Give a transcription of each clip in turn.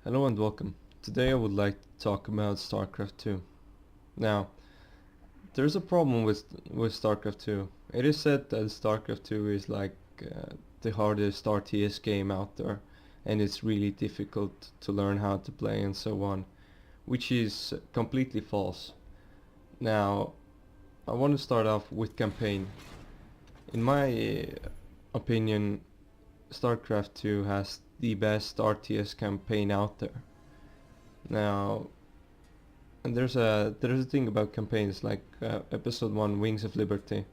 Hello and welcome. Today I would like to talk about StarCraft 2. Now, there's a problem with StarCraft 2. It is said that StarCraft 2 is like the hardest RTS game out there, and it's really difficult to learn how to play and so on, which is completely false. Now, I want to start off with campaign. In my opinion, StarCraft 2 has the best RTS campaign out there. Now, and there's a thing about campaigns like episode 1 Wings of Liberty.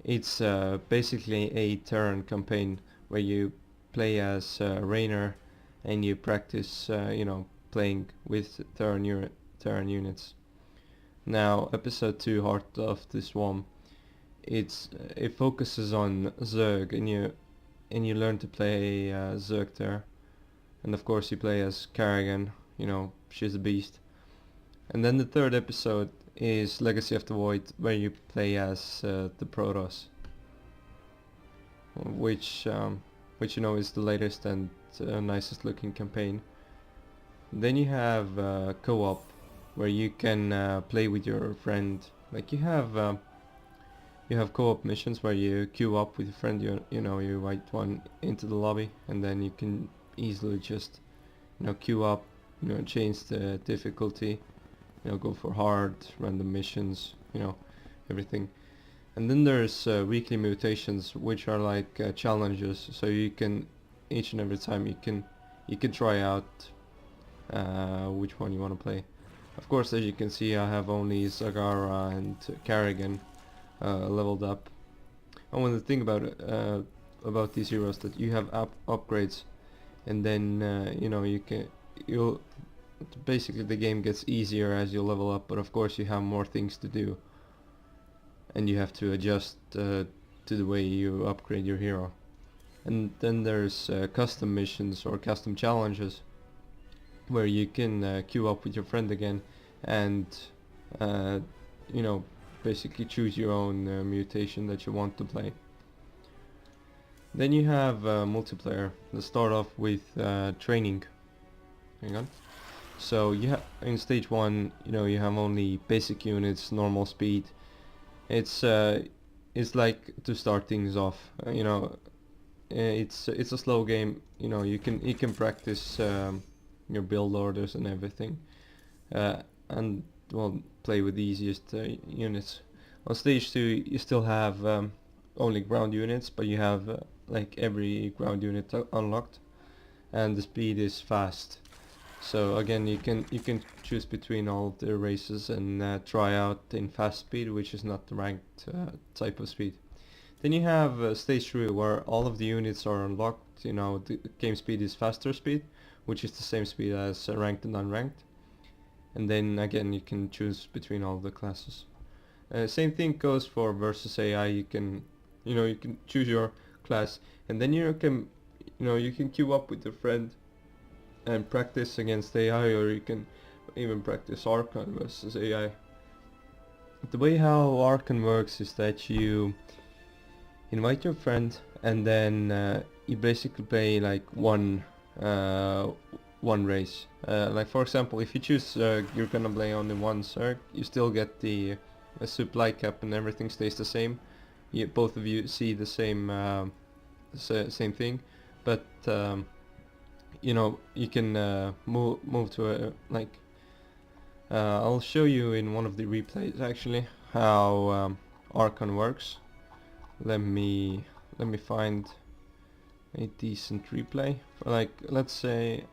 It's basically a Terran campaign where you play as Raynor and you practice playing with Terran units. Now episode 2 Heart of the Swarm, it focuses on Zerg and you learn to play Zerg there, and of course you play as Karrigan. She's a beast. And then the third episode is Legacy of the Void, where you play as the Protoss, which is the latest and nicest looking campaign. Then you have co-op, where you can play with your friend. Like you have co-op missions where you queue up with your friend. You invite one into the lobby, and then you can easily just queue up, change the difficulty, go for hard, random missions, everything. And then there's weekly mutations, which are like challenges. So you can each and every time you can try out which one you want to play. Of course, as you can see, I have only Zagara and Karrigan leveled up. And one thing about these heroes, that you have upgrades, and then you'll basically the game gets easier as you level up, but of course you have more things to do, and you have to adjust to the way you upgrade your hero. And then there's custom missions or custom challenges, where you can queue up with your friend again and uh, basically choose your own mutation that you want to play. Then you have multiplayer. Let's start off with training. Hang on. So in stage 1, you have only basic units, normal speed. It's like to start things off. It's a slow game. You can practice your build orders and everything, and well, play with the easiest units. On stage 2, you still have only ground units, but you have like every ground unit unlocked, and the speed is fast. So again, you can choose between all the races and try out in fast speed, which is not the ranked type of speed. Then you have stage 3, where all of the units are unlocked. The game speed is faster speed, which is the same speed as ranked and unranked. And then again, you can choose between all the classes. Same thing goes for versus AI. You can choose your class, and then you can queue up with your friend and practice against AI, or you can even practice Archon versus AI. The way how Archon works is that you invite your friend, and then you basically play like one race. Like for example, if you choose you're gonna play only one Zerg, you still get the supply cap and everything stays the same. Both of you see the same thing, but you can move to I'll show you in one of the replays actually how Archon works. Let me find a decent replay. Let's say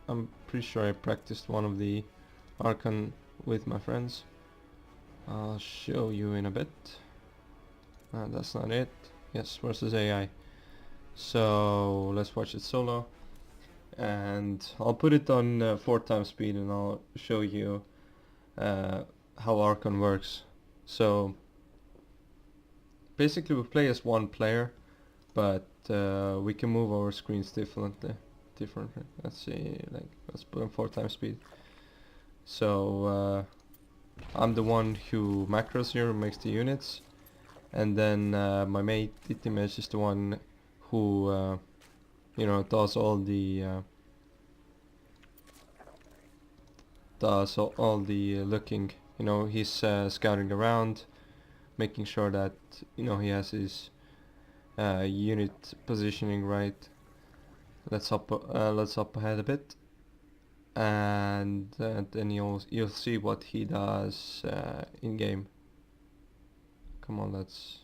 I'm pretty sure I practiced one of the Archon with my friends. I'll show you in a bit. That's not it. Yes, versus AI. So let's watch it solo, and I'll put it on 4x speed, and I'll show you how Archon works. So basically we play as one player, but we can move our screens differently. Let's see, let's put on 4x speed. So I'm the one who macros here, makes the units, and then my mate Itimesh is the one who does all the does all the looking. You know, he's scouting around, making sure that, you know, he has his unit positioning right. Let's hop ahead a bit, and then you'll see what he does in game. Come on, let's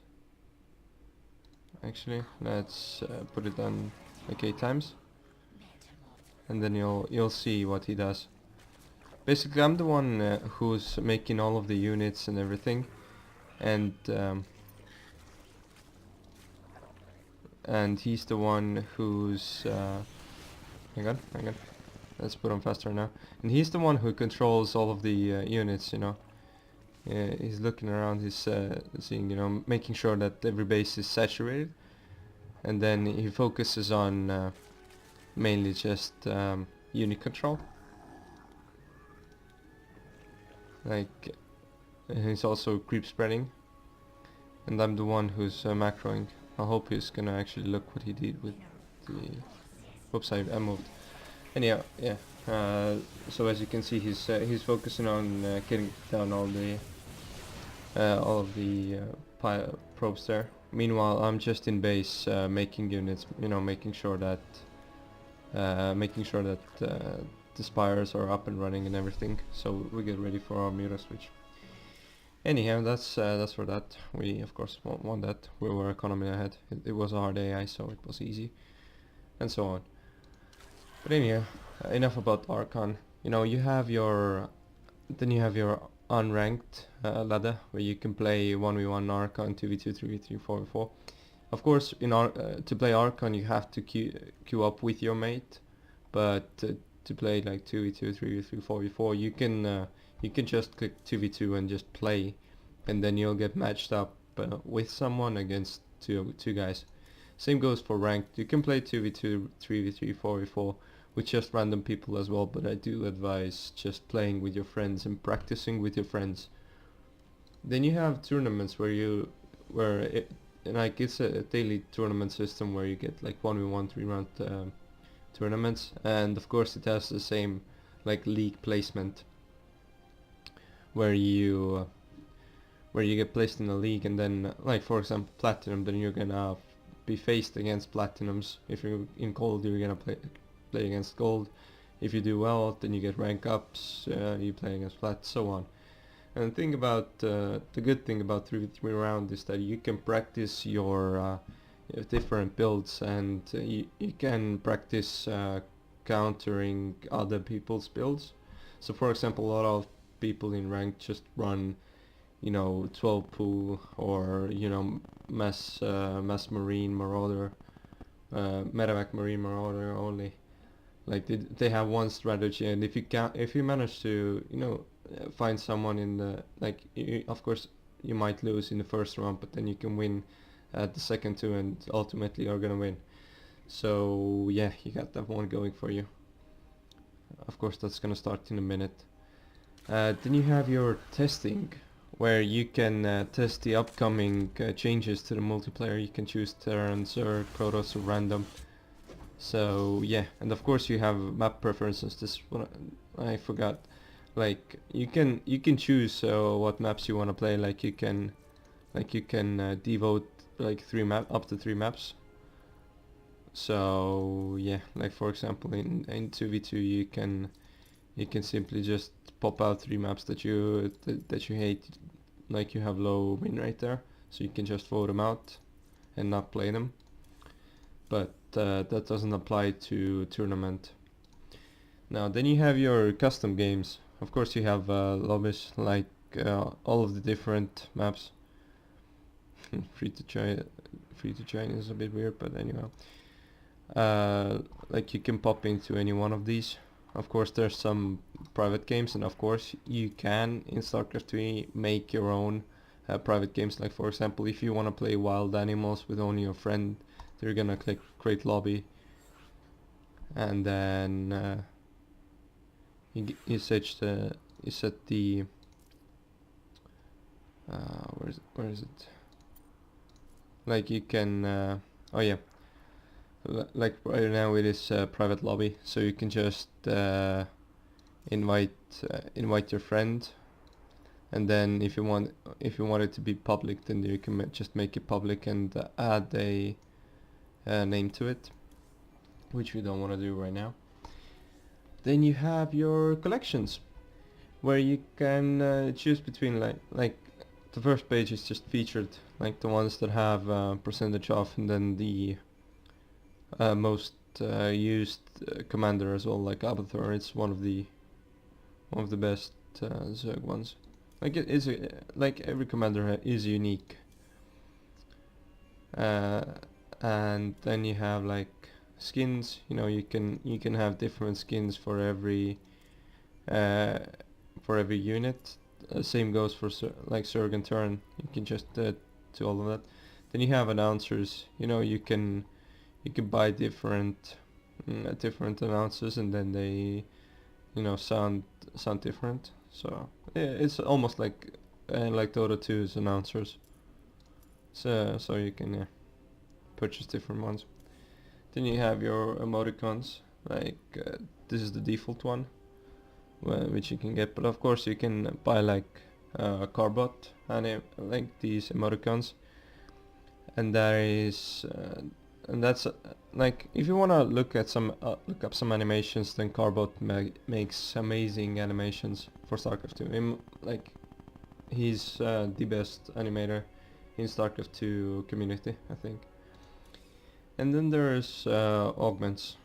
put it on like 8 times, and then you'll see what he does. Basically, I'm the one who's making all of the units and everything, and he's the one who's hang on, let's put on faster now. And he's the one who controls all of the units, you know. He's looking around, he's seeing, you know, making sure that every base is saturated, and then he focuses on mainly just unit control. Like, he's also creep spreading, and I'm the one who's macroing. I hope he's gonna actually look what he did with the... Whoops, I moved. Anyhow, yeah. So as you can see, he's focusing on getting down all of the probes there. Meanwhile, I'm just in base making units, you know, making sure that the spires are up and running and everything, so we get ready for our meta switch. Anyhow, that's for that. We of course won that. We were economy ahead. It was a hard AI, so it was easy, and so on. But anyhow, enough about Archon. You know, you have your unranked ladder where you can play 1v1 Archon, 2v2, 3v3, 4v4. Of course, to play Archon you have to queue up with your mate, but to play like 2v2, 3v3, 4v4, you can just click 2v2 and just play, and then you'll get matched up with someone against two guys. Same goes for ranked. You can play 2v2, 3v3, 4v4 with just random people as well, but I do advise just playing with your friends and practicing with your friends. Then you have tournaments like it's a daily tournament system where you get like 1v1 3-round tournaments, and of course it has the same like league placement where you get placed in a league, and then like for example platinum, then you're gonna be faced against platinums. If you're in gold, you're gonna play against gold. If you do well, then you get rank ups, you play against plat, so on. And the good thing about 3v3 round is that you can practice your different builds, and you can practice countering other people's builds. So for example, a lot of people in rank just run, you know, 12 pool, or you know, mass marine marauder, medevac marine marauder only. Like they have one strategy, and if you manage to, you know, find someone in the, like, of course you might lose in the first round, but then you can win at the second two, and ultimately you're gonna win. So yeah, you got that one going for you. Of course that's gonna start in a minute. Then you have your testing, where you can test the upcoming changes to the multiplayer. You can choose Terran, Zerg, Protoss, or random. So yeah, and of course you have map preferences. This one I forgot. Like you can choose what maps you want to play. Like you can devote like up to 3 maps. So yeah, like for example in 2v2 you can simply just pop out 3 maps that you hate, like you have low win rate there, so you can just vote them out and not play them. But that doesn't apply to tournament. Now then you have your custom games. Of course you have lobbies, like all of the different maps. free to join is a bit weird, but anyway. Like you can pop into any one of these. Of course there's some private games, and of course you can in StarCraft 3 make your own private games. Like for example, if you want to play wild animals with only your friend, you're gonna click create lobby, and then you set the where is it? Like you can oh yeah, like right now it is private lobby, so you can just invite your friend, and then if you want it to be public, then you can just make it public and add a name to it, which we don't want to do right now. Then you have your collections, where you can choose between like the first page is just featured, like the ones that have percentage off, and then the most used commander as well, like Abathur. It's one of the best Zerg ones. Like it is like every commander is unique. And then you have like skins. You know, you can have different skins for every unit. Same goes for like Zerg and Turn. You can just do all of that. Then you have announcers. You know, you can buy different announcers, and then they sound different. So it's almost like Dota 2's announcers. So you can purchase different ones. Then you have your emoticons. Like this is the default one, which you can get. But of course you can buy like Carbot and like these emoticons. And there is and that's like if you wanna look up some animations, then Carbot makes amazing animations for StarCraft 2. Like he's the best animator in StarCraft 2 community, I think. And then there's augments.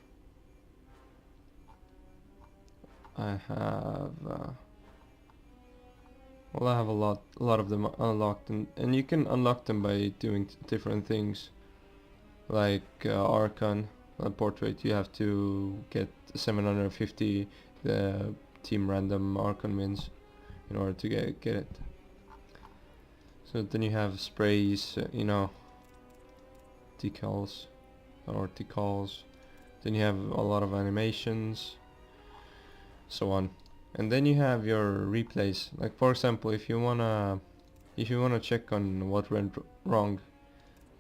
I have I have a lot of them unlocked, and you can unlock them by doing different things. Like Archon portrait, you have to get 750 team random Archon wins in order to get it. So then you have sprays, decals or decals. Then you have a lot of animations, so on. And then you have your replays. Like for example, if you wanna check on what went wrong,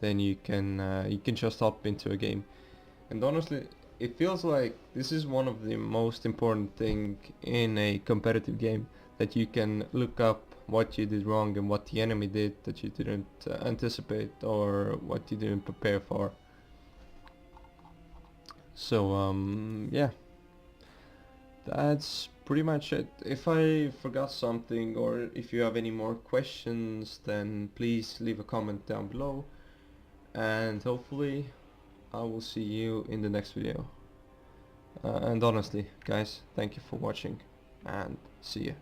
then you can just hop into a game. And honestly, it feels like this is one of the most important thing in a competitive game, that you can look up what you did wrong and what the enemy did that you didn't anticipate, or what you didn't prepare for. So yeah, that's pretty much it. If I forgot something, or if you have any more questions, then please leave a comment down below, and hopefully I will see you in the next video. And honestly, guys, thank you for watching, and see ya.